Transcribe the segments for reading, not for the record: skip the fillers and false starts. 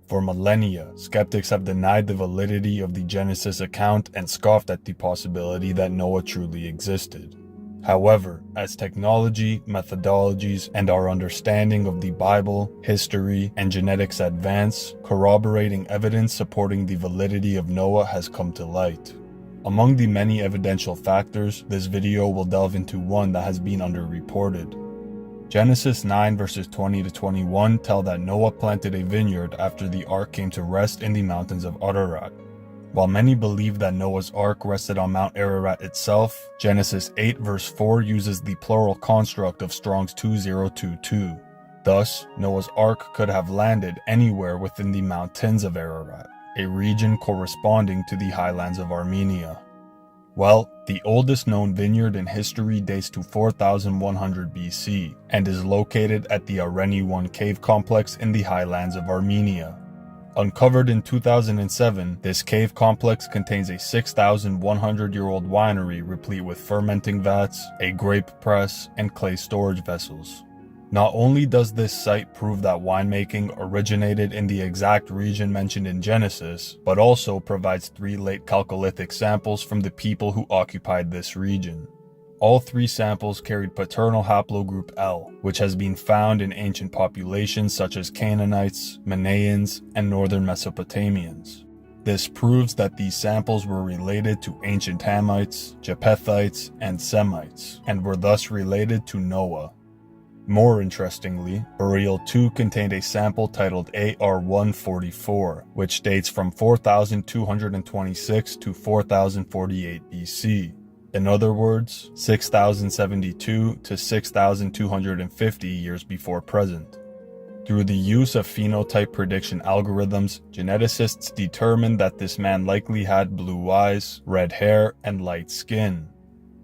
For millennia, skeptics have denied the validity of the Genesis account and scoffed at the possibility that Noah truly existed. However, as technology, methodologies, and our understanding of the Bible, history, and genetics advance, corroborating evidence supporting the validity of Noah has come to light. Among the many evidential factors, this video will delve into one that has been underreported. Genesis 9 verses 20 to 21 tell that Noah planted a vineyard after the ark came to rest in the mountains of Ararat. While many believe that Noah's ark rested on Mount Ararat itself, Genesis 8 verse 4 uses the plural construct of Strong's 2022. Thus, Noah's ark could have landed anywhere within the mountains of Ararat, a region corresponding to the highlands of Armenia. Well, the oldest known vineyard in history dates to 4100 BC and is located at the Areni 1 cave complex in the highlands of Armenia. Uncovered in 2007, this cave complex contains a 6,100-year-old winery replete with fermenting vats, a grape press, and clay storage vessels. Not only does this site prove that winemaking originated in the exact region mentioned in Genesis, but also provides 3 late Chalcolithic samples from the people who occupied this region. All 3 samples carried paternal haplogroup L, which has been found in ancient populations such as Canaanites, Manaeans, and northern Mesopotamians. This proves that these samples were related to ancient Hamites, Japhethites, and Semites, and were thus related to Noah. More interestingly, Burial 2 contained a sample titled AR-144, which dates from 4226 to 4048 BC. In other words, 6072 to 6250 years before present. Through the use of phenotype prediction algorithms, geneticists determined that this man likely had blue eyes, red hair, and light skin.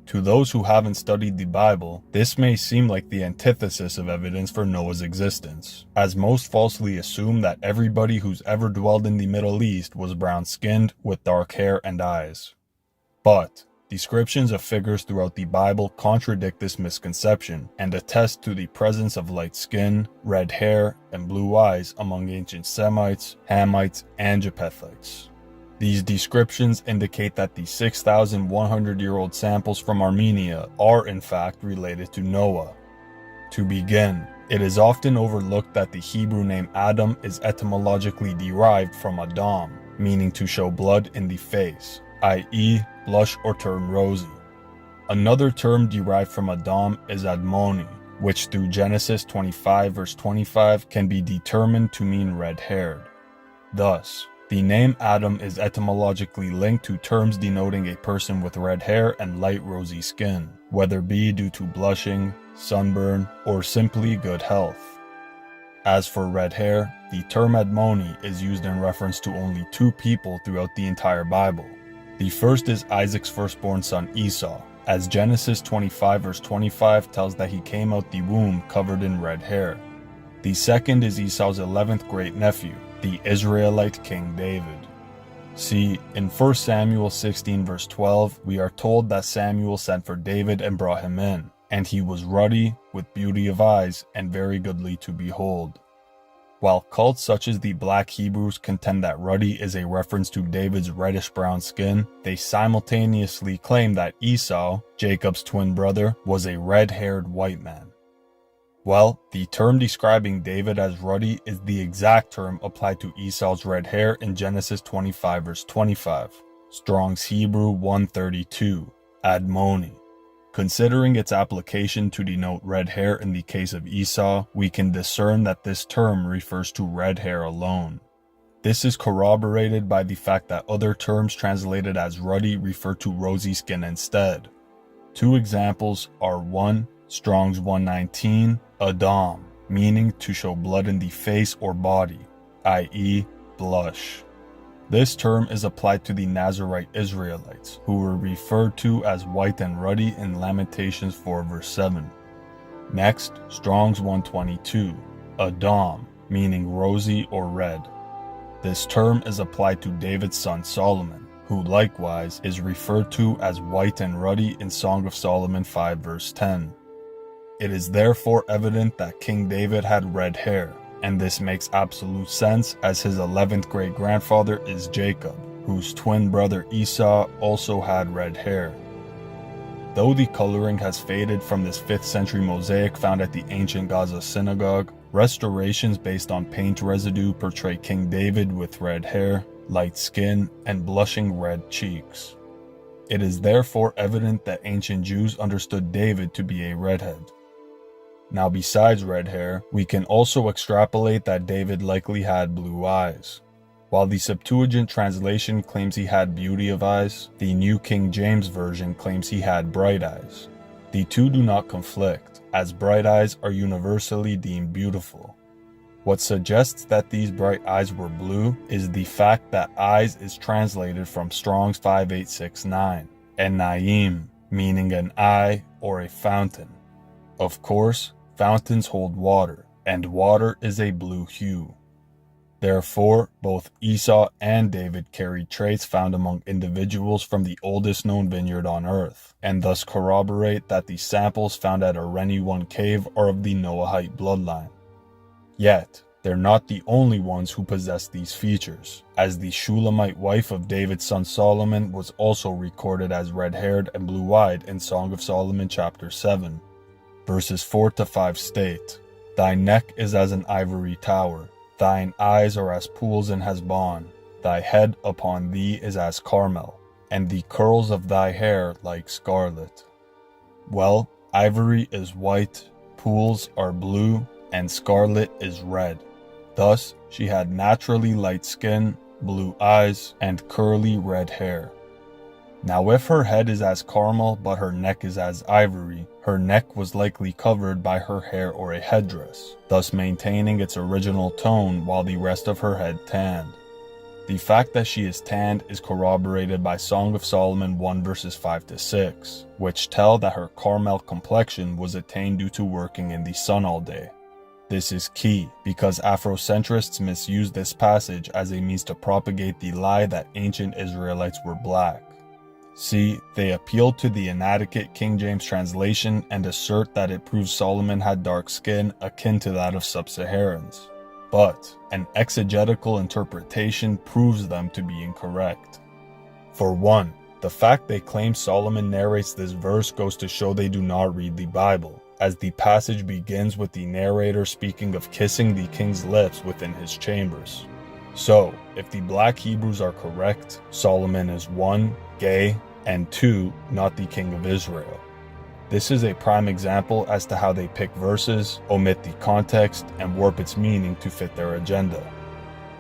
To those who haven't studied the Bible, this may seem like the antithesis of evidence for Noah's existence, as most falsely assume that everybody who's ever dwelled in the Middle East was brown-skinned with dark hair and eyes. But descriptions of figures throughout the Bible contradict this misconception and attest to the presence of light skin, red hair, and blue eyes among ancient Semites, Hamites, and Japhethites. These descriptions indicate that the 6,100-year-old samples from Armenia are in fact related to Noah. To begin, it is often overlooked that the Hebrew name Adam is etymologically derived from Adam, meaning to show blood in the face, i.e., blush or turn rosy. Another term derived from Adam is Admoni, which through Genesis 25 verse 25 can be determined to mean red-haired. Thus, the name Adam is etymologically linked to terms denoting a person with red hair and light rosy skin, whether be due to blushing, sunburn, or simply good health. As for red hair, the term Admoni is used in reference to only 2 people throughout the entire Bible. The first is Isaac's firstborn son Esau, as Genesis 25 verse 25 tells that he came out the womb covered in red hair. The second is Esau's 11th great-nephew, the Israelite King David. See, in 1 Samuel 16 verse 12, we are told that Samuel sent for David and brought him in, and he was ruddy, with beauty of eyes, and very goodly to behold. While cults such as the Black Hebrews contend that ruddy is a reference to David's reddish-brown skin, they simultaneously claim that Esau, Jacob's twin brother, was a red-haired white man. Well, the term describing David as ruddy is the exact term applied to Esau's red hair in Genesis 25 verse 25, Strong's Hebrew 132, Admoni. Considering its application to denote red hair in the case of Esau, we can discern that this term refers to red hair alone. This is corroborated by the fact that other terms translated as ruddy refer to rosy skin instead. 2 examples are 1. Strong's 119, Adam, meaning to show blood in the face or body, i.e., blush. This term is applied to the Nazarite Israelites, who were referred to as white and ruddy in Lamentations 4 verse 7. Next, Strong's 122, Adam, meaning rosy or red. This term is applied to David's son Solomon, who likewise is referred to as white and ruddy in Song of Solomon 5 verse 10. It is therefore evident that King David had red hair, and this makes absolute sense as his 11th great-grandfather is Jacob, whose twin brother Esau also had red hair. Though the coloring has faded from this 5th century mosaic found at the ancient Gaza synagogue, restorations based on paint residue portray King David with red hair, light skin, and blushing red cheeks. It is therefore evident that ancient Jews understood David to be a redhead. Now, besides red hair, we can also extrapolate that David likely had blue eyes. While the Septuagint translation claims he had beauty of eyes, the New King James Version claims he had bright eyes. The two do not conflict, as bright eyes are universally deemed beautiful. What suggests that these bright eyes were blue is the fact that eyes is translated from Strong's 5869, and naim, meaning an eye or a fountain. Of course, fountains hold water, and water is a blue hue. Therefore, both Esau and David carried traits found among individuals from the oldest known vineyard on earth, and thus corroborate that the samples found at Areni 1 cave are of the Noahite bloodline. Yet, they're not the only ones who possess these features, as the Shulammite wife of David's son Solomon was also recorded as red-haired and blue-eyed in Song of Solomon chapter 7. Verses 4-5 state, "Thy neck is as an ivory tower, thine eyes are as pools in Hesbon, thy head upon thee is as Carmel, and the curls of thy hair like scarlet." Well, ivory is white, pools are blue, and scarlet is red. Thus, she had naturally light skin, blue eyes, and curly red hair. Now, if her head is as Carmel but her neck is as ivory, her neck was likely covered by her hair or a headdress, thus maintaining its original tone while the rest of her head tanned. The fact that she is tanned is corroborated by Song of Solomon 1 verses 5-6, which tell that her Carmel complexion was attained due to working in the sun all day. This is key because Afrocentrists misuse this passage as a means to propagate the lie that ancient Israelites were black. See, they appeal to the inadequate King James translation and assert that it proves Solomon had dark skin akin to that of sub-Saharans. But an exegetical interpretation proves them to be incorrect. For one, the fact they claim Solomon narrates this verse goes to show they do not read the Bible, as the passage begins with the narrator speaking of kissing the king's lips within his chambers. So, if the black Hebrews are correct, Solomon is 1, gay, and 2, not the king of Israel. This is a prime example as to how they pick verses, omit the context, and warp its meaning to fit their agenda.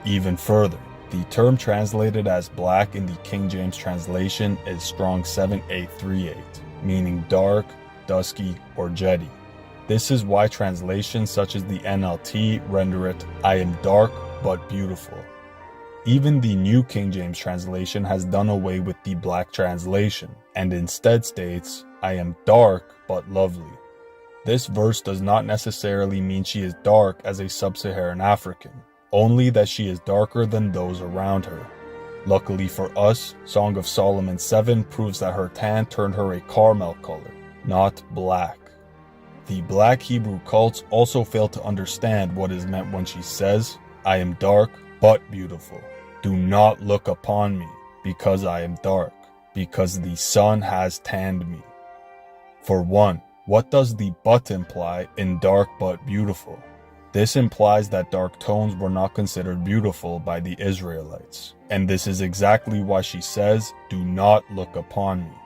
Even further, the term translated as black in the King James translation is Strong 7838, meaning dark, dusky, or jetty. This is why translations such as the NLT render it, "I am dark but beautiful." Even the New King James translation has done away with the black translation, and instead states, "I am dark but lovely." This verse does not necessarily mean she is dark as a sub-Saharan African, only that she is darker than those around her. Luckily for us, Song of Solomon 7 proves that her tan turned her a caramel color, not black. The black Hebrew cults also fail to understand what is meant when she says, "I am dark but beautiful. Do not look upon me, because I am dark, because the sun has tanned me." For one, what does the "but" imply in dark but beautiful? This implies that dark tones were not considered beautiful by the Israelites, and this is exactly why she says, "Do not look upon me."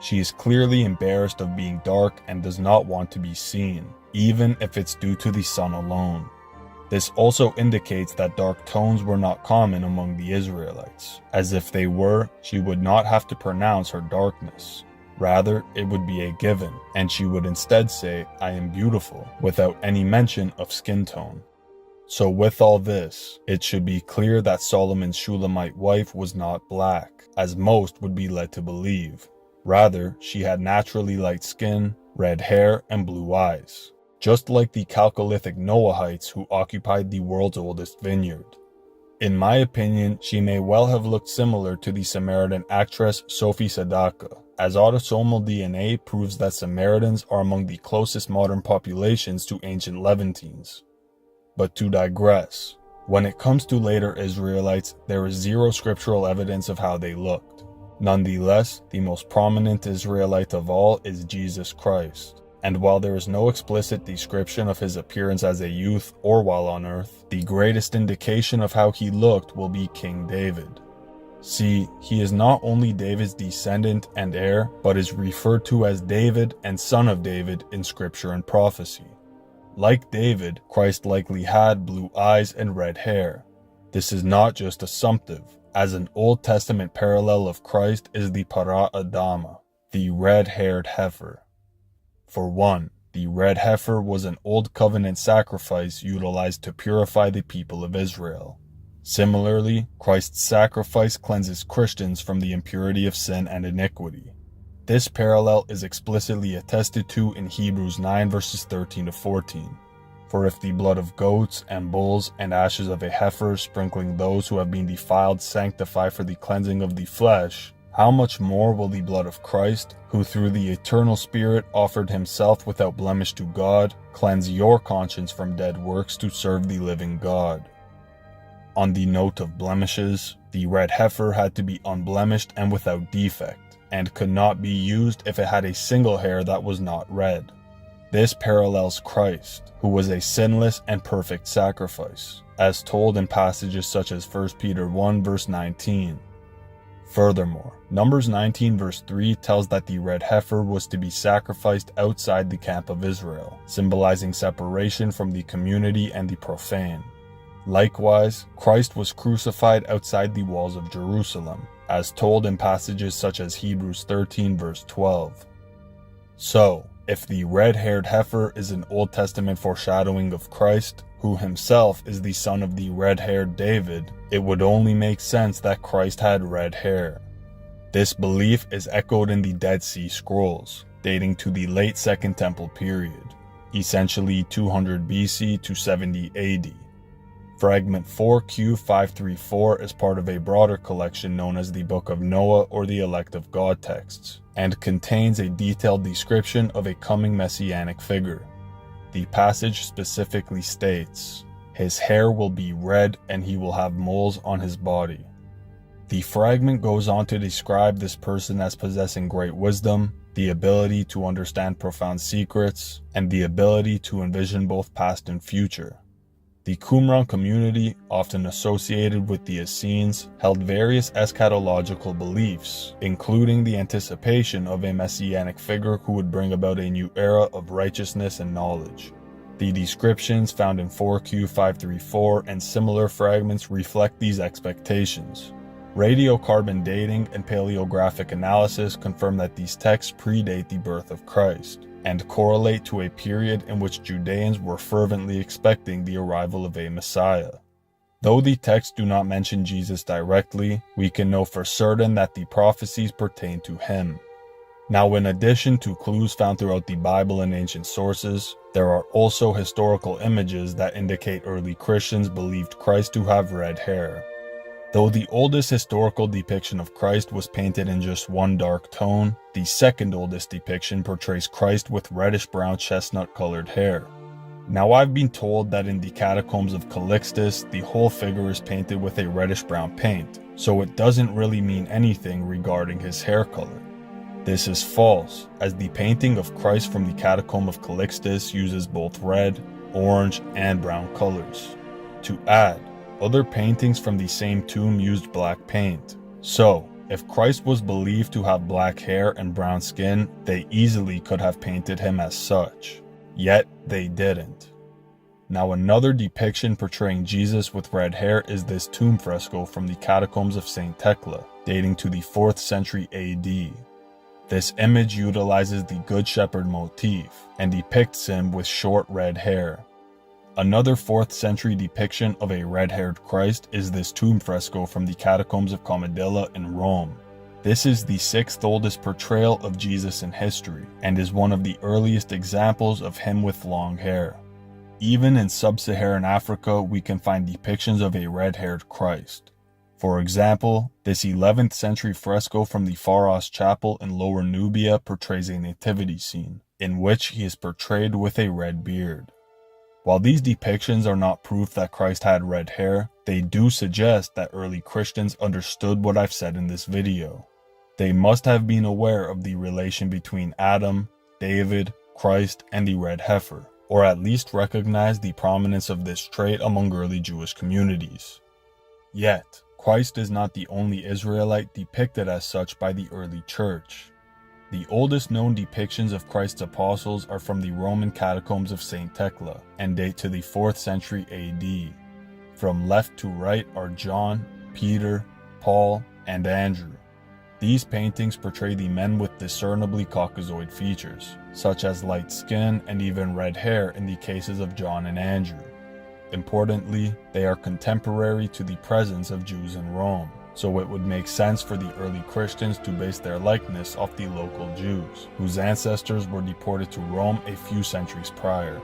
She is clearly embarrassed of being dark and does not want to be seen, even if it's due to the sun alone. This also indicates that dark tones were not common among the Israelites, as if they were, she would not have to pronounce her darkness. Rather, it would be a given, and she would instead say, "I am beautiful," without any mention of skin tone. So with all this, it should be clear that Solomon's Shulamite wife was not black, as most would be led to believe. Rather, she had naturally light skin, red hair, and blue eyes, just like the Chalcolithic Noahites who occupied the world's oldest vineyard. In my opinion, she may well have looked similar to the Samaritan actress Sophie Sadaka, as autosomal DNA proves that Samaritans are among the closest modern populations to ancient Levantines. But to digress, when it comes to later Israelites, there is zero scriptural evidence of how they looked. Nonetheless, the most prominent Israelite of all is Jesus Christ. And while there is no explicit description of his appearance as a youth or while on earth, the greatest indication of how he looked will be King David. See, he is not only David's descendant and heir, but is referred to as David and son of David in scripture and prophecy. Like David, Christ likely had blue eyes and red hair. This is not just assumptive, as an Old Testament parallel of Christ is the Para Adama, the red-haired heifer. For one, the red heifer was an Old Covenant sacrifice utilized to purify the people of Israel. Similarly, Christ's sacrifice cleanses Christians from the impurity of sin and iniquity. This parallel is explicitly attested to in Hebrews 9 verses 13 to 14. For if the blood of goats and bulls and ashes of a heifer sprinkling those who have been defiled sanctify for the cleansing of the flesh, how much more will the blood of Christ, who through the eternal Spirit offered himself without blemish to God, cleanse your conscience from dead works to serve the living God? On the note of blemishes, the red heifer had to be unblemished and without defect, and could not be used if it had a single hair that was not red. This parallels Christ, who was a sinless and perfect sacrifice, as told in passages such as 1 Peter 1 verse 19. Furthermore, Numbers 19 verse 3 tells that the red heifer was to be sacrificed outside the camp of Israel, symbolizing separation from the community and the profane. Likewise, Christ was crucified outside the walls of Jerusalem, as told in passages such as Hebrews 13 verse 12. So, if the red-haired heifer is an Old Testament foreshadowing of Christ, who himself is the son of the red-haired David, it would only make sense that Christ had red hair. This belief is echoed in the Dead Sea Scrolls, dating to the late Second Temple period, essentially 200 BC to 70 AD. Fragment 4Q534 is part of a broader collection known as the Book of Noah or the Elect of God texts, and contains a detailed description of a coming messianic figure. The passage specifically states, "His hair will be red and he will have moles on his body." The fragment goes on to describe this person as possessing great wisdom, the ability to understand profound secrets, and the ability to envision both past and future. The Qumran community, often associated with the Essenes, held various eschatological beliefs, including the anticipation of a messianic figure who would bring about a new era of righteousness and knowledge. The descriptions found in 4Q534 and similar fragments reflect these expectations. Radiocarbon dating and paleographic analysis confirm that these texts predate the birth of Christ, and correlate to a period in which Judeans were fervently expecting the arrival of a Messiah. Though the texts do not mention Jesus directly, we can know for certain that the prophecies pertain to him. Now, in addition to clues found throughout the Bible and ancient sources, there are also historical images that indicate early Christians believed Christ to have red hair. Though the oldest historical depiction of Christ was painted in just one dark tone, the second oldest depiction portrays Christ with reddish-brown chestnut-colored hair. Now, I've been told that in the catacombs of Calixtus, the whole figure is painted with a reddish-brown paint, so it doesn't really mean anything regarding his hair color. This is false, as the painting of Christ from the catacomb of Calixtus uses both red, orange, and brown colors. To add, other paintings from the same tomb used black paint. So, if Christ was believed to have black hair and brown skin, they easily could have painted him as such. Yet, they didn't. Now, another depiction portraying Jesus with red hair is this tomb fresco from the catacombs of St. Thecla, dating to the 4th century AD. This image utilizes the Good Shepherd motif, and depicts him with short red hair. Another 4th century depiction of a red-haired Christ is this tomb fresco from the catacombs of Comedilla in Rome. This is the 6th oldest portrayal of Jesus in history, and is one of the earliest examples of him with long hair. Even in sub-Saharan Africa, we can find depictions of a red-haired Christ. For example, this 11th century fresco from the Pharos Chapel in Lower Nubia portrays a nativity scene, in which he is portrayed with a red beard. While these depictions are not proof that Christ had red hair, they do suggest that early Christians understood what I've said in this video. They must have been aware of the relation between Adam, David, Christ, and the red heifer, or at least recognize the prominence of this trait among early Jewish communities. Yet, Christ is not the only Israelite depicted as such by the early church. The oldest known depictions of Christ's apostles are from the Roman catacombs of St. Thecla and date to the 4th century AD. From left to right are John, Peter, Paul, and Andrew. These paintings portray the men with discernibly Caucasoid features, such as light skin and even red hair in the cases of John and Andrew. Importantly, they are contemporary to the presence of Jews in Rome, so it would make sense for the early Christians to base their likeness off the local Jews, whose ancestors were deported to Rome a few centuries prior.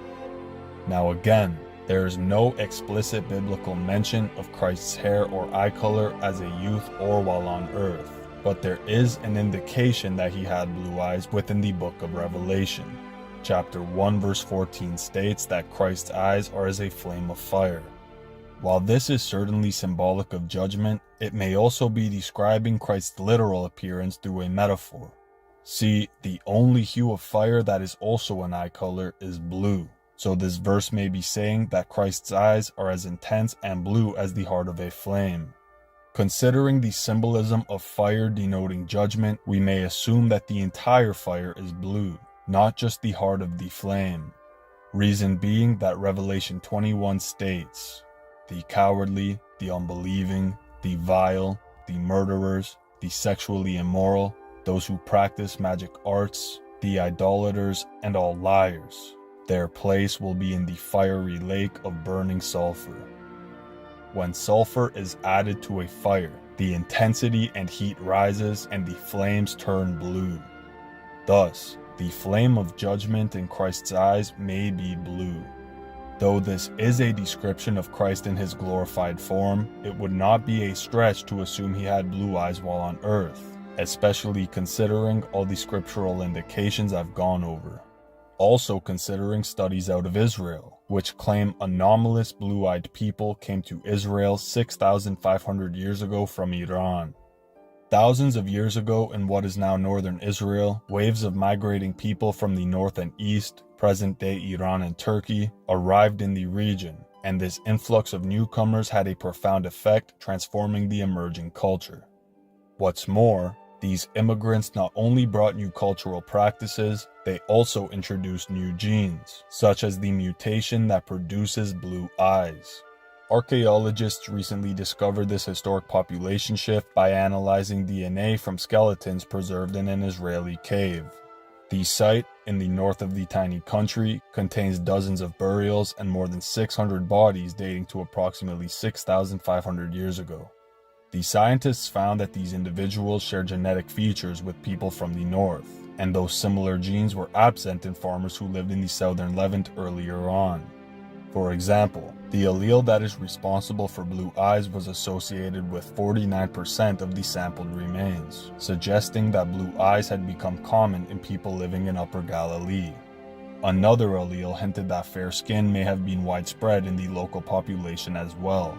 Now again, there is no explicit biblical mention of Christ's hair or eye color as a youth or while on earth, but there is an indication that he had blue eyes within the book of Revelation. Chapter 1 verse 14 states that Christ's eyes are as a flame of fire. While this is certainly symbolic of judgment, it may also be describing Christ's literal appearance through a metaphor. See, the only hue of fire that is also an eye color is blue, so this verse may be saying that Christ's eyes are as intense and blue as the heart of a flame. Considering the symbolism of fire denoting judgment, we may assume that the entire fire is blue, not just the heart of the flame. Reason being that Revelation 21 states, "The cowardly, the unbelieving, the vile, the murderers, the sexually immoral, those who practice magic arts, the idolaters, and all liars. Their place will be in the fiery lake of burning sulfur." When sulfur is added to a fire, the intensity and heat rises and the flames turn blue. Thus, the flame of judgment in Christ's eyes may be blue. Though this is a description of Christ in his glorified form, it would not be a stretch to assume he had blue eyes while on earth, especially considering all the scriptural indications I've gone over. Also considering studies out of Israel, which claim anomalous blue-eyed people came to Israel 6,500 years ago from Iran. Thousands of years ago in what is now northern Israel, waves of migrating people from the north and east, present-day Iran and Turkey, arrived in the region, and this influx of newcomers had a profound effect transforming the emerging culture. What's more, these immigrants not only brought new cultural practices, they also introduced new genes, such as the mutation that produces blue eyes. Archaeologists recently discovered this historic population shift by analyzing DNA from skeletons preserved in an Israeli cave. The site, in the north of the tiny country, contains dozens of burials and more than 600 bodies dating to approximately 6,500 years ago. The scientists found that these individuals share genetic features with people from the north, and those similar genes were absent in farmers who lived in the southern Levant earlier on. For example, the allele that is responsible for blue eyes was associated with 49% of the sampled remains, suggesting that blue eyes had become common in people living in Upper Galilee. Another allele hinted that fair skin may have been widespread in the local population as well.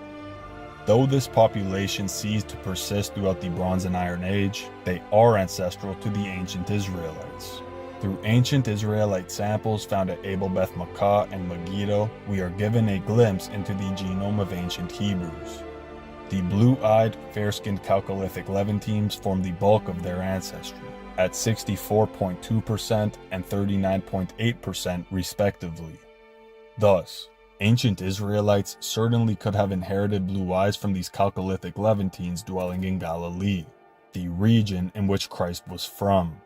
Though this population ceased to persist throughout the Bronze and Iron Age, they are ancestral to the ancient Israelites. Through ancient Israelite samples found at Abel Beth Makkah and Megiddo, we are given a glimpse into the genome of ancient Hebrews. The blue-eyed, fair-skinned Chalcolithic Levantines form the bulk of their ancestry, at 64.2% and 39.8% respectively. Thus, ancient Israelites certainly could have inherited blue eyes from these Chalcolithic Levantines dwelling in Galilee, the region in which Christ was from.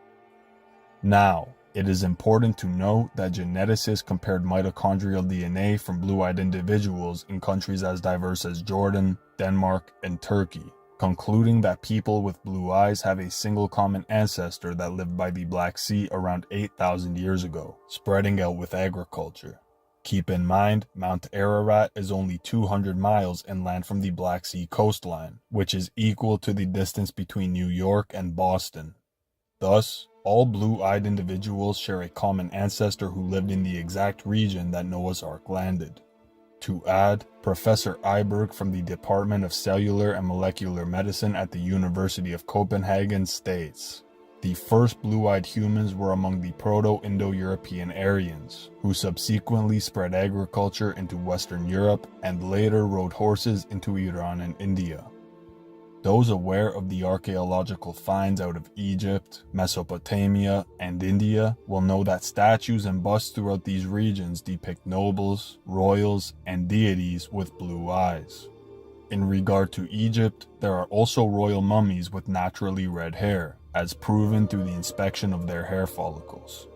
Now, it is important to note that geneticists compared mitochondrial DNA from blue-eyed individuals in countries as diverse as Jordan, Denmark, and Turkey, concluding that people with blue eyes have a single common ancestor that lived by the Black Sea around 8,000 years ago, spreading out with agriculture. Keep in mind, Mount Ararat is only 200 miles inland from the Black Sea coastline, which is equal to the distance between New York and Boston. Thus, All blue-eyed individuals share a common ancestor who lived in the exact region that Noah's Ark landed. To add, Professor Iberg from the Department of Cellular and Molecular Medicine at the University of Copenhagen states, the first blue-eyed humans were among the Proto-Indo-European Aryans, who subsequently spread agriculture into Western Europe and later rode horses into Iran and India. Those aware of the archaeological finds out of Egypt, Mesopotamia, and India will know that statues and busts throughout these regions depict nobles, royals, and deities with blue eyes. In regard to Egypt, there are also royal mummies with naturally red hair, as proven through the inspection of their hair follicles.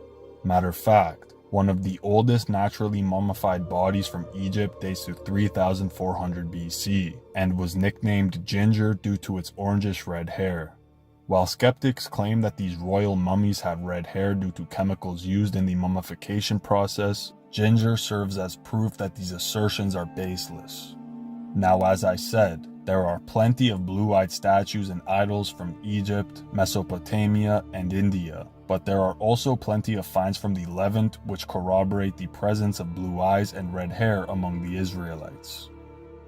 Matter of fact, one of the oldest naturally mummified bodies from Egypt dates to 3400 BC and was nicknamed Ginger due to its orangish red hair. While skeptics claim that these royal mummies have red hair due to chemicals used in the mummification process, Ginger serves as proof that these assertions are baseless. Now, as I said, there are plenty of blue-eyed statues and idols from Egypt, Mesopotamia, and India, but there are also plenty of finds from the Levant which corroborate the presence of blue eyes and red hair among the Israelites.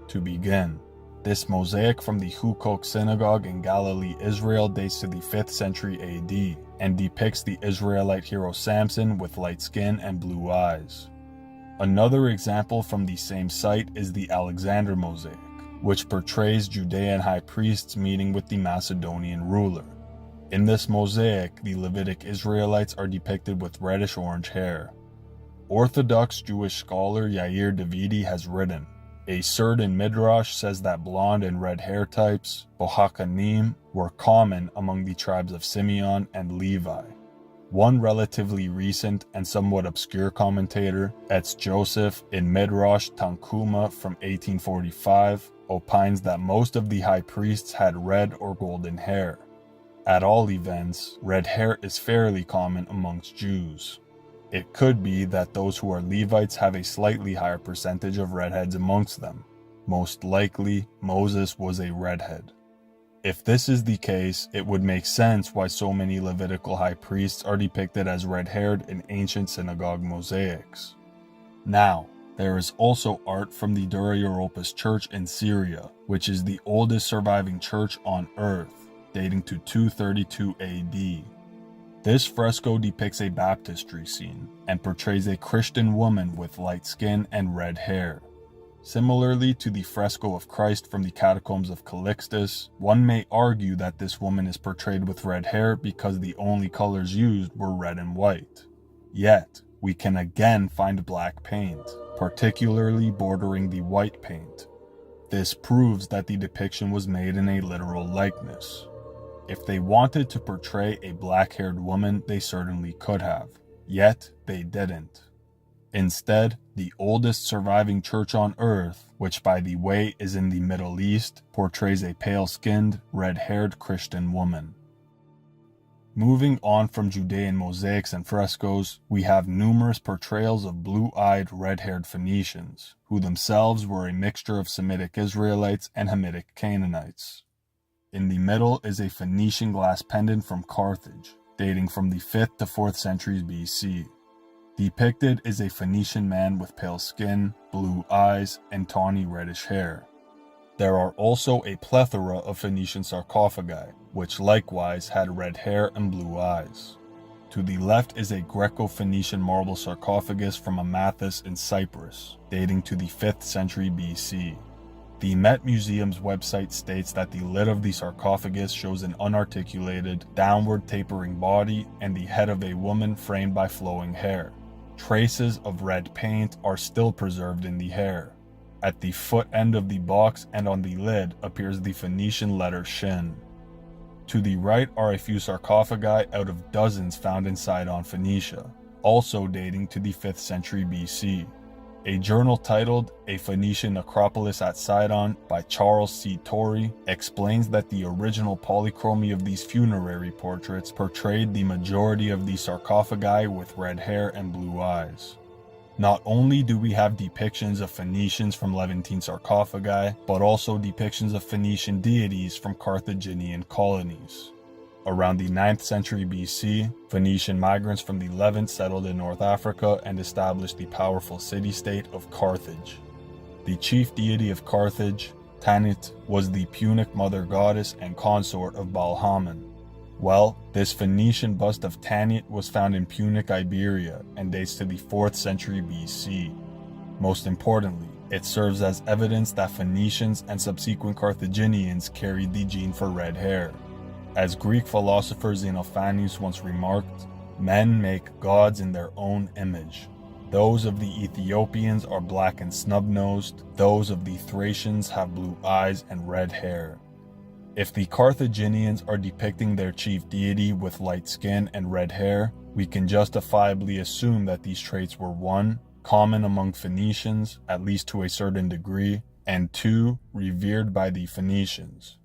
To begin, this mosaic from the Hukkok Synagogue in Galilee, Israel dates to the 5th century AD and depicts the Israelite hero Samson with light skin and blue eyes. Another example from the same site is the Alexander mosaic, which portrays Judean high priests meeting with the Macedonian ruler. In this mosaic, the Levitic Israelites are depicted with reddish-orange hair. Orthodox Jewish scholar Yair Davidi has written, a certain Midrash says that blonde and red hair types, Bohakanim, were common among the tribes of Simeon and Levi. One relatively recent and somewhat obscure commentator, Etz Joseph in Midrash Tankuma from 1845, opines that most of the high priests had red or golden hair. At all events, red hair is fairly common amongst Jews. It could be that those who are Levites have a slightly higher percentage of redheads amongst them. Most likely, Moses was a redhead. If this is the case, it would make sense why so many Levitical high priests are depicted as red-haired in ancient synagogue mosaics. Now, there is also art from the Dura Europos Church in Syria, which is the oldest surviving church on earth, dating to 232 AD. This fresco depicts a baptistry scene and portrays a Christian woman with light skin and red hair. Similarly to the fresco of Christ from the catacombs of Calixtus, one may argue that this woman is portrayed with red hair because the only colors used were red and white. Yet, we can again find black paint, particularly bordering the white paint. This proves that the depiction was made in a literal likeness. If they wanted to portray a black-haired woman, they certainly could have. Yet, they didn't. Instead, the oldest surviving church on earth, which by the way is in the Middle East, portrays a pale-skinned, red-haired Christian woman. Moving on from Judean mosaics and frescoes, we have numerous portrayals of blue-eyed, red-haired Phoenicians, who themselves were a mixture of Semitic Israelites and Hamitic Canaanites. In the middle is a Phoenician glass pendant from Carthage, dating from the 5th to 4th centuries BC. Depicted is a Phoenician man with pale skin, blue eyes, and tawny reddish hair. There are also a plethora of Phoenician sarcophagi, which likewise had red hair and blue eyes. To the left is a Greco-Phoenician marble sarcophagus from Amathus in Cyprus, dating to the 5th century BC. The Met Museum's website states that the lid of the sarcophagus shows an unarticulated, downward tapering body and the head of a woman framed by flowing hair. Traces of red paint are still preserved in the hair. At the foot end of the box and on the lid appears the Phoenician letter Shin. To the right are a few sarcophagi out of dozens found in Sidon, Phoenicia, also dating to the 5th century BC. A journal titled A Phoenician Necropolis at Sidon by Charles C. Torrey explains that the original polychromy of these funerary portraits portrayed the majority of the sarcophagi with red hair and blue eyes. Not only do we have depictions of Phoenicians from Levantine sarcophagi, but also depictions of Phoenician deities from Carthaginian colonies. Around the 9th century BC, Phoenician migrants from the Levant settled in North Africa and established the powerful city-state of Carthage. The chief deity of Carthage, Tanit, was the Punic mother goddess and consort of Baal-Hammon. Well, this Phoenician bust of Tanit was found in Punic Iberia and dates to the 4th century BC. Most importantly, it serves as evidence that Phoenicians and subsequent Carthaginians carried the gene for red hair. As Greek philosopher Xenophanes once remarked, men make gods in their own image. Those of the Ethiopians are black and snub-nosed, those of the Thracians have blue eyes and red hair. If the Carthaginians are depicting their chief deity with light skin and red hair, we can justifiably assume that these traits were 1. Common among Phoenicians, at least to a certain degree, and 2. Revered by the Phoenicians.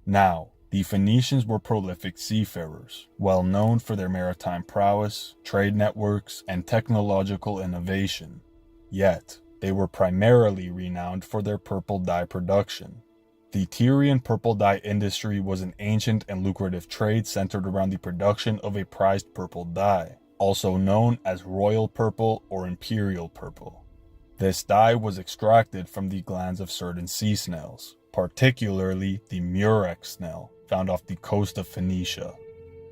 Now, the Phoenicians were prolific seafarers, well known for their maritime prowess, trade networks, and technological innovation. Yet, they were primarily renowned for their purple dye production. The Tyrian purple dye industry was an ancient and lucrative trade centered around the production of a prized purple dye, also known as royal purple or imperial purple. This dye was extracted from the glands of certain sea snails, particularly the murex snail, found off the coast of Phoenicia.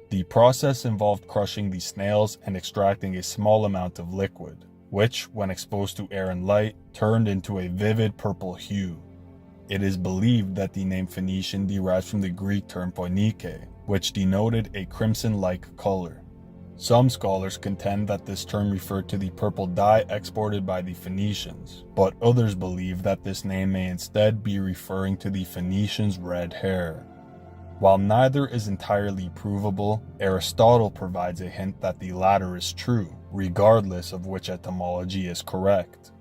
The process involved crushing the snails and extracting a small amount of liquid, which, when exposed to air and light, turned into a vivid purple hue. It is believed that the name Phoenician derives from the Greek term phoinike, which denoted a crimson-like color. Some scholars contend that this term referred to the purple dye exported by the Phoenicians, but others believe that this name may instead be referring to the Phoenicians' red hair. While neither is entirely provable, Aristotle provides a hint that the latter is true, regardless of which etymology is correct.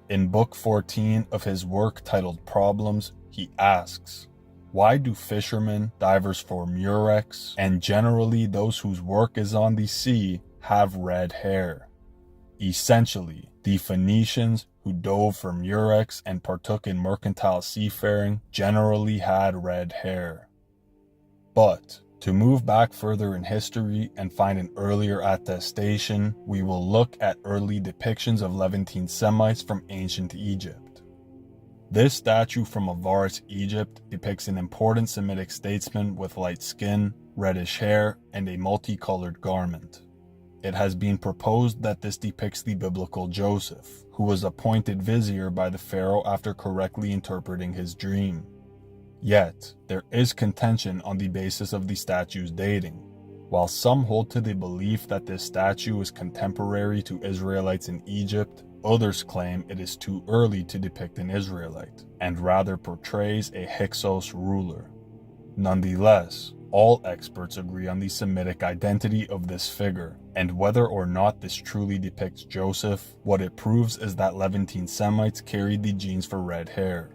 In Book 14 of his work titled Problems, he asks, why do fishermen, divers for murex, and generally those whose work is on the sea, have red hair? Essentially, the Phoenicians, who dove for murex and partook in mercantile seafaring, generally had red hair. But, to move back further in history and find an earlier attestation, we will look at early depictions of Levantine Semites from ancient Egypt. This statue from Avaris, Egypt depicts an important Semitic statesman with light skin, reddish hair, and a multicolored garment. It has been proposed that this depicts the biblical Joseph, who was appointed vizier by the pharaoh after correctly interpreting his dream. Yet, there is contention on the basis of the statue's dating. While some hold to the belief that this statue is contemporary to Israelites in Egypt, others claim it is too early to depict an Israelite, and rather portrays a Hyksos ruler. Nonetheless, all experts agree on the Semitic identity of this figure, and whether or not this truly depicts Joseph, what it proves is that Levantine Semites carried the genes for red hair.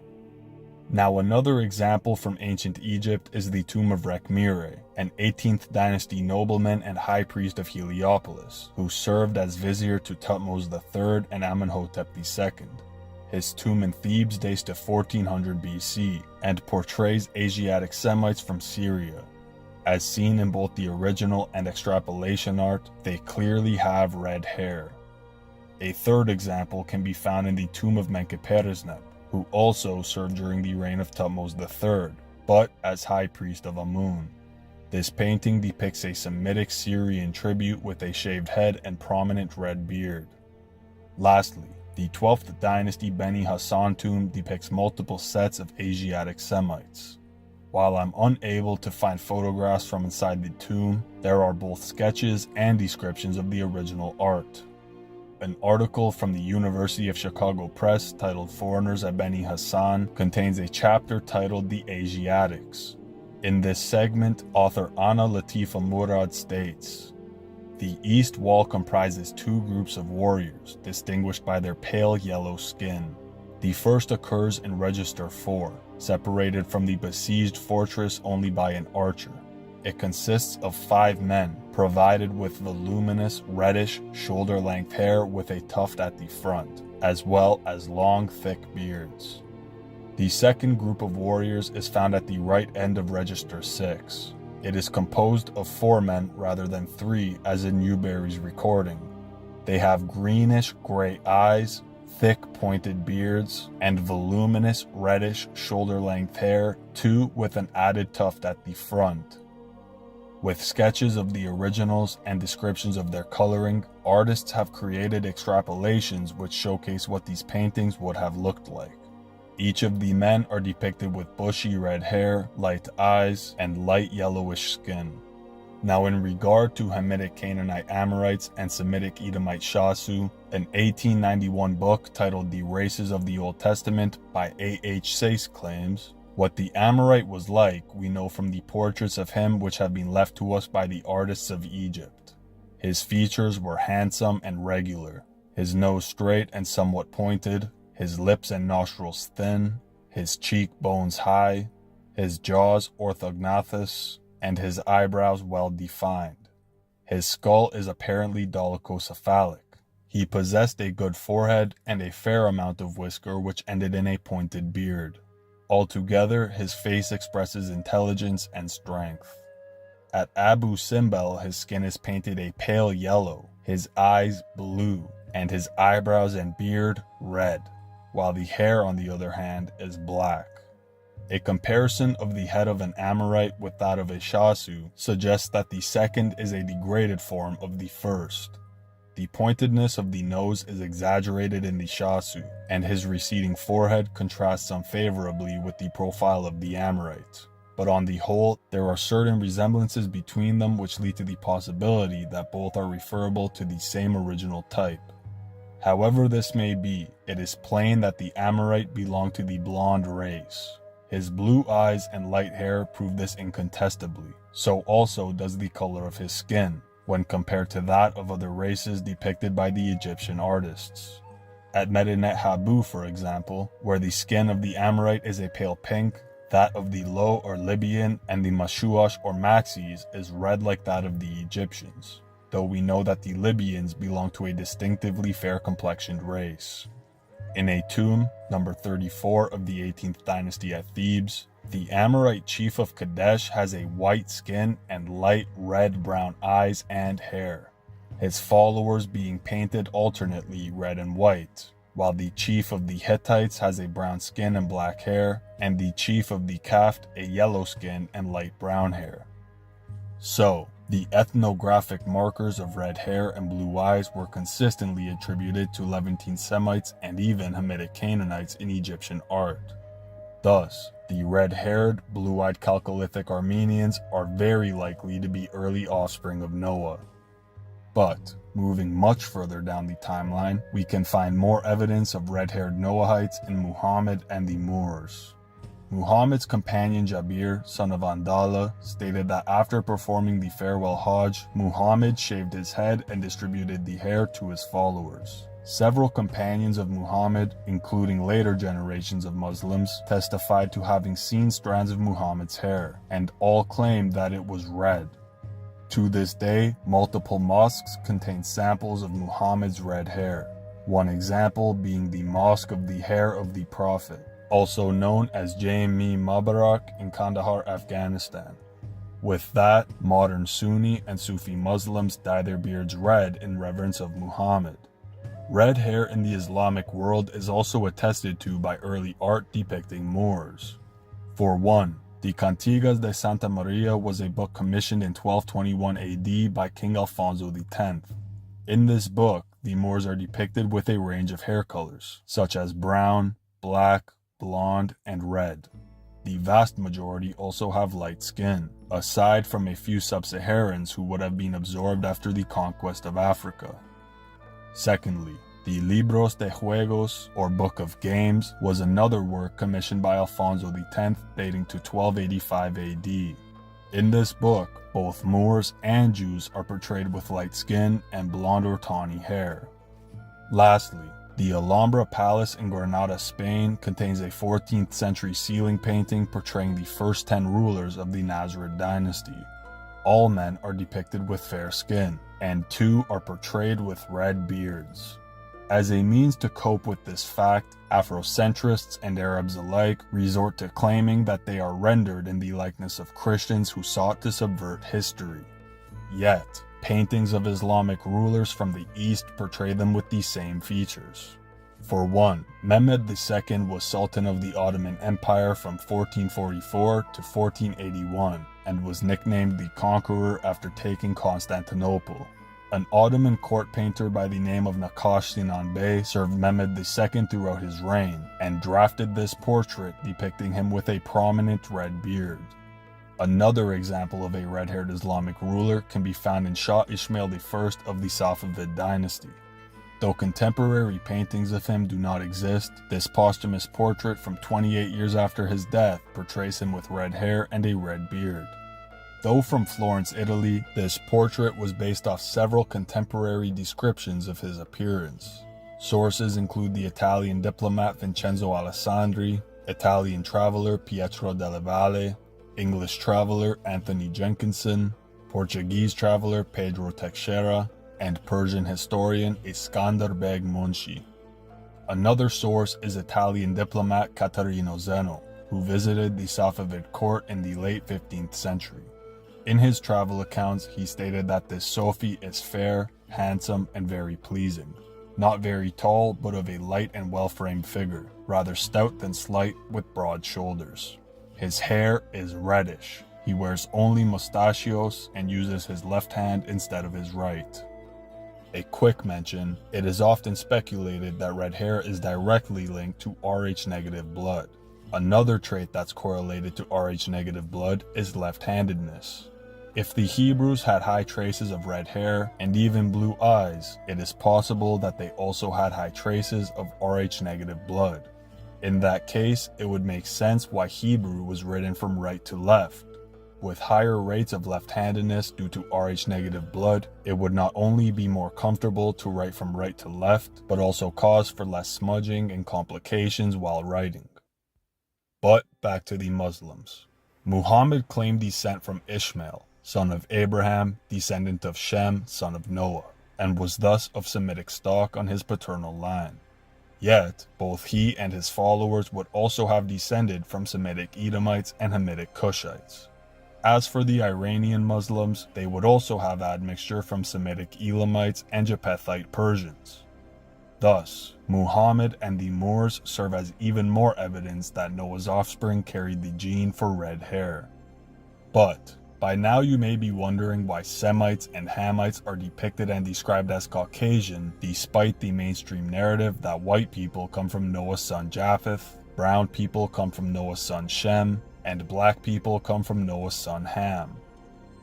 Now, another example from ancient Egypt is the tomb of Rekhmire, an 18th dynasty nobleman and high priest of Heliopolis, who served as vizier to Thutmose III and Amenhotep II. His tomb in Thebes dates to 1400 BC and portrays Asiatic Semites from Syria. As seen in both the original and extrapolation art, they clearly have red hair. A third example can be found in the tomb of Menkaperezhotep, who also served during the reign of Thutmose III, but as high priest of Amun. This painting depicts a Semitic Syrian tribute with a shaved head and prominent red beard. Lastly, the 12th dynasty Beni Hassan tomb depicts multiple sets of Asiatic Semites. While I'm unable to find photographs from inside the tomb, there are both sketches and descriptions of the original art. An article from the University of Chicago Press titled Foreigners at Beni Hassan contains a chapter titled The Asiatics. In this segment, author Ana Latifa Murad states, the east wall comprises two groups of warriors, distinguished by their pale yellow skin. The first occurs in Register 4, separated from the besieged fortress only by an archer. It consists of 5 men, provided with voluminous, reddish, shoulder-length hair with a tuft at the front, as well as long, thick beards. The second group of warriors is found at the right end of Register 6. It is composed of 4 men rather than 3 as in Newberry's recording. They have greenish gray eyes, thick pointed beards, and voluminous reddish shoulder-length hair, too, with an added tuft at the front. With sketches of the originals and descriptions of their coloring, artists have created extrapolations which showcase what these paintings would have looked like. Each of the men are depicted with bushy red hair, light eyes, and light yellowish skin. Now, in regard to Hamitic Canaanite Amorites and Semitic Edomite Shasu, an 1891 book titled The Races of the Old Testament by A.H. Sayce claims, what the Amorite was like we know from the portraits of him which have been left to us by the artists of Egypt. His features were handsome and regular, his nose straight and somewhat pointed, his lips and nostrils thin, his cheekbones high, his jaws orthognathous, and his eyebrows well defined. His skull is apparently dolichocephalic. He possessed a good forehead and a fair amount of whisker which ended in a pointed beard. Altogether, his face expresses intelligence and strength. At Abu Simbel, his skin is painted a pale yellow, his eyes blue, and his eyebrows and beard red, while the hair, on the other hand, is black. A comparison of the head of an Amorite with that of a Shasu suggests that the second is a degraded form of the first. The pointedness of the nose is exaggerated in the Shasu, and his receding forehead contrasts unfavorably with the profile of the Amorite. But on the whole, there are certain resemblances between them which lead to the possibility that both are referable to the same original type. However this may be, it is plain that the Amorite belonged to the blonde race. His blue eyes and light hair prove this incontestably. So also does the color of his skin, when compared to that of other races depicted by the Egyptian artists. At Medinet Habu, for example, where the skin of the Amorite is a pale pink, that of the Lo or Libyan and the Mashuash or Maxis is red like that of the Egyptians, though we know that the Libyans belong to a distinctively fair-complexioned race. In a tomb, number 34 of the 18th dynasty at Thebes, the Amorite chief of Kadesh has a white skin and light red-brown eyes and hair, his followers being painted alternately red and white, while the chief of the Hittites has a brown skin and black hair, and the chief of the Kaft a yellow skin and light brown hair. So, the ethnographic markers of red hair and blue eyes were consistently attributed to Levantine Semites and even Hamitic Canaanites in Egyptian art. Thus, the red-haired, blue-eyed Chalcolithic Armenians are very likely to be early offspring of Noah. But, moving much further down the timeline, we can find more evidence of red-haired Noahites in Muhammad and the Moors. Muhammad's companion Jabir, son of Andala, stated that after performing the farewell Hajj, Muhammad shaved his head and distributed the hair to his followers. Several companions of Muhammad, including later generations of Muslims, testified to having seen strands of Muhammad's hair, and all claimed that it was red. To this day, multiple mosques contain samples of Muhammad's red hair, one example being the Mosque of the Hair of the Prophet, also known as Jami Mubarak in Kandahar, Afghanistan. With that, modern Sunni and Sufi Muslims dye their beards red in reverence of Muhammad. Red hair in the Islamic world is also attested to by early art depicting Moors. For one, the Cantigas de Santa Maria was a book commissioned in 1221 AD by King Alfonso X. In this book, the Moors are depicted with a range of hair colors, such as brown, black, blonde, and red. The vast majority also have light skin, aside from a few sub-Saharans who would have been absorbed after the conquest of Africa. Secondly, the Libros de Juegos, or Book of Games, was another work commissioned by Alfonso X dating to 1285 AD. In this book, both Moors and Jews are portrayed with light skin and blonde or tawny hair. Lastly, the Alhambra Palace in Granada, Spain contains a 14th century ceiling painting portraying the first 10 rulers of the Nasrid dynasty. All men are depicted with fair skin, and 2 are portrayed with red beards. As a means to cope with this fact, Afrocentrists and Arabs alike resort to claiming that they are rendered in the likeness of Christians who sought to subvert history. Yet, paintings of Islamic rulers from the East portray them with these same features. For one, Mehmed II was Sultan of the Ottoman Empire from 1444 to 1481 and was nicknamed the Conqueror after taking Constantinople. An Ottoman court painter by the name of Naqash Sinan Bey served Mehmed II throughout his reign and drafted this portrait depicting him with a prominent red beard. Another example of a red-haired Islamic ruler can be found in Shah Ishmael I of the Safavid dynasty. Though contemporary paintings of him do not exist, this posthumous portrait from 28 years after his death portrays him with red hair and a red beard. Though from Florence, Italy, this portrait was based off several contemporary descriptions of his appearance. Sources include the Italian diplomat Vincenzo Alessandri, Italian traveler Pietro della Valle, English traveler Anthony Jenkinson, Portuguese traveler Pedro Teixeira, and Persian historian Iskandar Beg Munshi. Another source is Italian diplomat Caterino Zeno, who visited the Safavid court in the late 15th century. In his travel accounts, he stated that this Sofi is fair, handsome, and very pleasing. Not very tall, but of a light and well-framed figure, rather stout than slight, with broad shoulders. His hair is reddish. He wears only mustachios and uses his left hand instead of his right. A quick mention, it is often speculated that red hair is directly linked to Rh-negative blood. Another trait that's correlated to Rh-negative blood is left-handedness. If the Hebrews had high traces of red hair and even blue eyes, it is possible that they also had high traces of Rh-negative blood. In that case, it would make sense why Hebrew was written from right to left. With higher rates of left-handedness due to Rh-negative blood, it would not only be more comfortable to write from right to left, but also cause for less smudging and complications while writing. But back to the Muslims. Muhammad claimed descent from Ishmael, son of Abraham, descendant of Shem, son of Noah, and was thus of Semitic stock on his paternal line. Yet, both he and his followers would also have descended from Semitic Edomites and Hamitic Cushites. As for the Iranian Muslims, they would also have admixture from Semitic Elamites and Japhethite Persians. Thus, Muhammad and the Moors serve as even more evidence that Noah's offspring carried the gene for red hair. But, by now you may be wondering why Semites and Hamites are depicted and described as Caucasian, despite the mainstream narrative that white people come from Noah's son Japheth, brown people come from Noah's son Shem, and black people come from Noah's son Ham.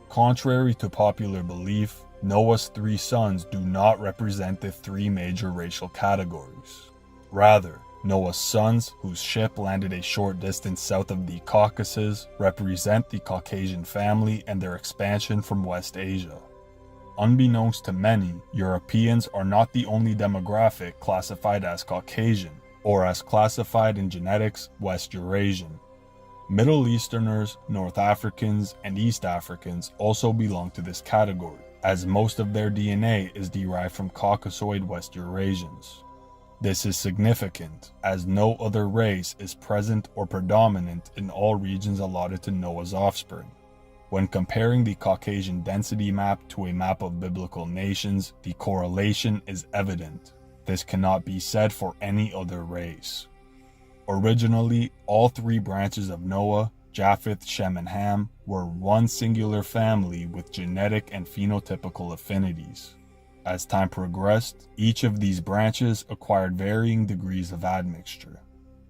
Contrary to popular belief, Noah's three sons do not represent the three major racial categories. Rather, Noah's sons, whose ship landed a short distance south of the Caucasus, represent the Caucasian family and their expansion from West Asia. Unbeknownst to many, Europeans are not the only demographic classified as Caucasian, or as classified in genetics, West Eurasian. Middle Easterners, North Africans, and East Africans also belong to this category, as most of their DNA is derived from Caucasoid West Eurasians. This is significant, as no other race is present or predominant in all regions allotted to Noah's offspring. When comparing the Caucasian density map to a map of biblical nations, the correlation is evident. This cannot be said for any other race. Originally, all three branches of Noah, Japheth, Shem, and Ham, were one singular family with genetic and phenotypical affinities. As time progressed, each of these branches acquired varying degrees of admixture.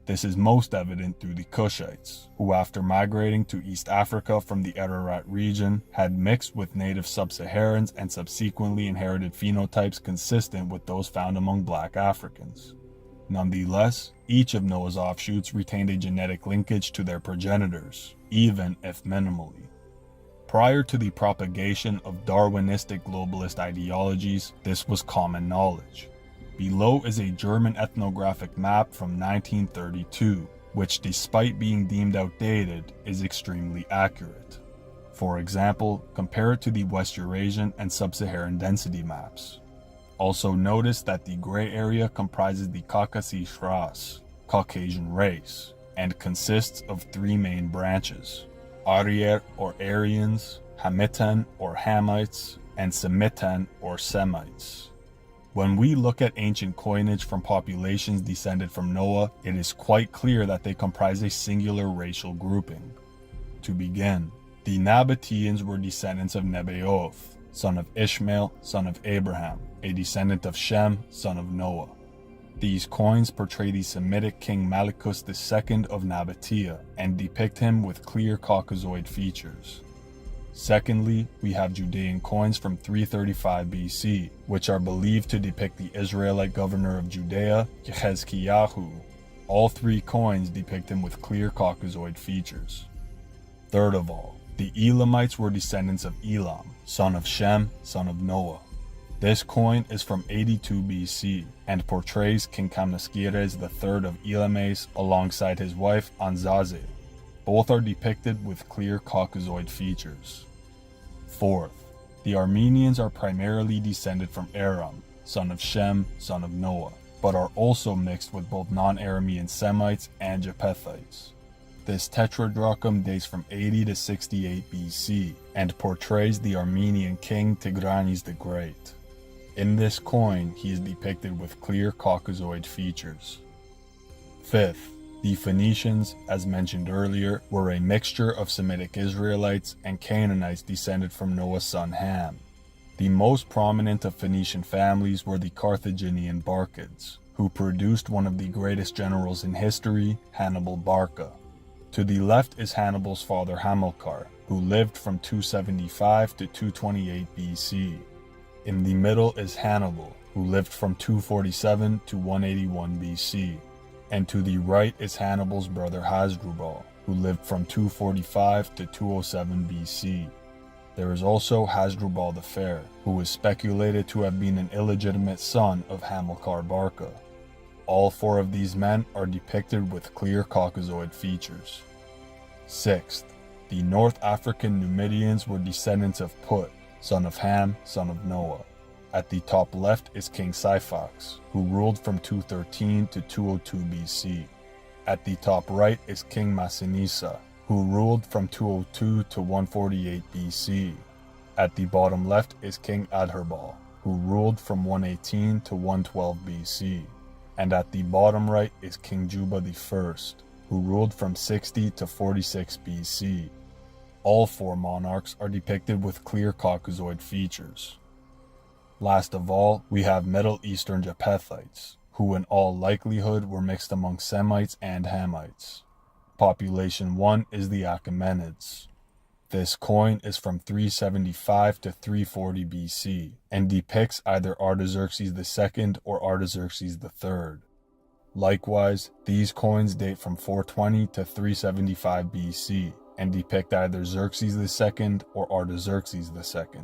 This is most evident through the Cushites, who after migrating to East Africa from the Ararat region, had mixed with native sub-Saharans and subsequently inherited phenotypes consistent with those found among black Africans. Nonetheless, each of Noah's offshoots retained a genetic linkage to their progenitors, even if minimally. Prior to the propagation of Darwinistic globalist ideologies, this was common knowledge. Below is a German ethnographic map from 1932, which despite being deemed outdated, is extremely accurate. For example, compare it to the West Eurasian and Sub-Saharan density maps. Also notice that the gray area comprises the Caucasus Ras, Caucasian race, and consists of three main branches: Arier or Aryans, Hamitan or Hamites, and Semitan or Semites. When we look at ancient coinage from populations descended from Noah, it is quite clear that they comprise a singular racial grouping. To begin, the Nabateans were descendants of Nebaioth, son of Ishmael, son of Abraham, a descendant of Shem, son of Noah. These coins portray the Semitic king Malichus II of Nabatea and depict him with clear Caucasoid features. Secondly, we have Judean coins from 335 BC, which are believed to depict the Israelite governor of Judea, Yehezkiyahu. All three coins depict him with clear Caucasoid features. Third of all, the Elamites were descendants of Elam, son of Shem, son of Noah. This coin is from 82 BC and portrays King Camnasquires III of Elames alongside his wife Anzaze. Both are depicted with clear Caucasoid features. Fourth, the Armenians are primarily descended from Aram, son of Shem, son of Noah, but are also mixed with both non-Aramean Semites and Japhethites. This tetradrachm dates from 80 to 68 BC and portrays the Armenian king Tigranes the Great. In this coin, he is depicted with clear Caucasoid features. Fifth, the Phoenicians, as mentioned earlier, were a mixture of Semitic Israelites and Canaanites descended from Noah's son Ham. The most prominent of Phoenician families were the Carthaginian Barcids, who produced one of the greatest generals in history, Hannibal Barca. To the left is Hannibal's father Hamilcar, who lived from 275 to 228 BC. In the middle is Hannibal, who lived from 247 to 181 BC. And to the right is Hannibal's brother Hasdrubal, who lived from 245 to 207 BC. There is also Hasdrubal the Fair, who is speculated to have been an illegitimate son of Hamilcar Barca. All four of these men are depicted with clear Caucasoid features. Sixth, the North African Numidians were descendants of Put, son of Ham, son of Noah. At the top left is King Syphax, who ruled from 213 to 202 BC. At the top right is King Massinissa, who ruled from 202 to 148 BC. At the bottom left is King Adherbal, who ruled from 118 to 112 BC. And at the bottom right is King Juba I, who ruled from 60 to 46 BC. All four monarchs are depicted with clear Caucasoid features. Last of all, we have Middle Eastern Japhethites, who in all likelihood were mixed among Semites and Hamites. Population 1 is the Achaemenids. This coin is from 375 to 340 BC and depicts either Artaxerxes II or Artaxerxes III. Likewise, these coins date from 420 to 375 BC and depict either Xerxes II or Artaxerxes II.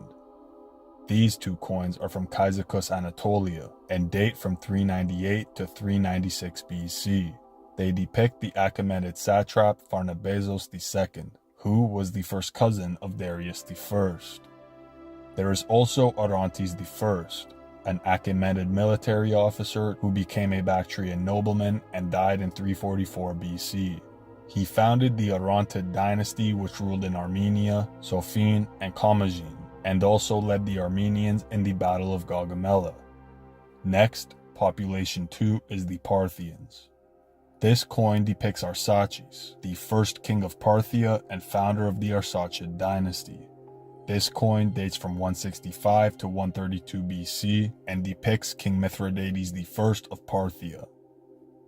These two coins are from Cyzicus, Anatolia, and date from 398 to 396 BC. They depict the Achaemenid satrap Pharnabazos II, who was the first cousin of Darius I. There is also Orontes I, an Achaemenid military officer who became a Bactrian nobleman and died in 344 BC. He founded the Orontid dynasty, which ruled in Armenia, Sophene, and Commagene, and also led the Armenians in the Battle of Gaugamela. Next, population 2 is the Parthians. This coin depicts Arsaces, the first king of Parthia and founder of the Arsacid dynasty. This coin dates from 165 to 132 BC and depicts King Mithridates I of Parthia.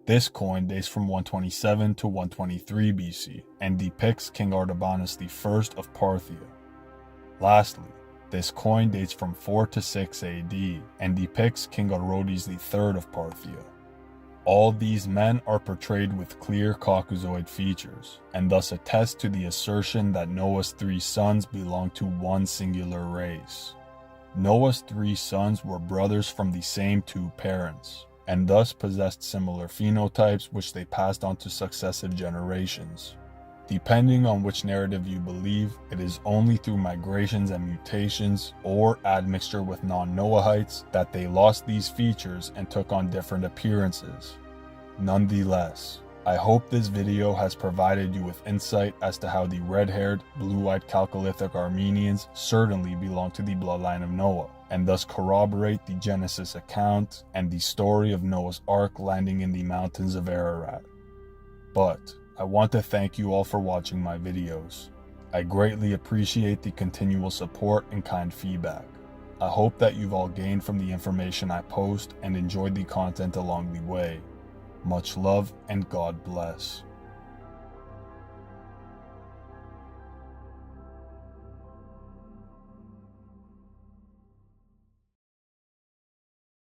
This coin dates from 127 to 123 BC and depicts King Artabanus I of Parthia. Lastly, this coin dates from 4 to 6 AD and depicts King Orodes III of Parthia. All these men are portrayed with clear Caucasoid features, and thus attest to the assertion that Noah's 3 sons belong to one singular race. Noah's 3 sons were brothers from the same 2 parents, and thus possessed similar phenotypes which they passed on to successive generations. Depending on which narrative you believe, it is only through migrations and mutations or admixture with non-Noahites that they lost these features and took on different appearances. Nonetheless, I hope this video has provided you with insight as to how the red-haired, blue-eyed Chalcolithic Armenians certainly belong to the bloodline of Noah, and thus corroborate the Genesis account and the story of Noah's Ark landing in the mountains of Ararat. But I want to thank you all for watching my videos. I greatly appreciate the continual support and kind feedback. I hope that you've all gained from the information I post and enjoyed the content along the way. Much love and God bless.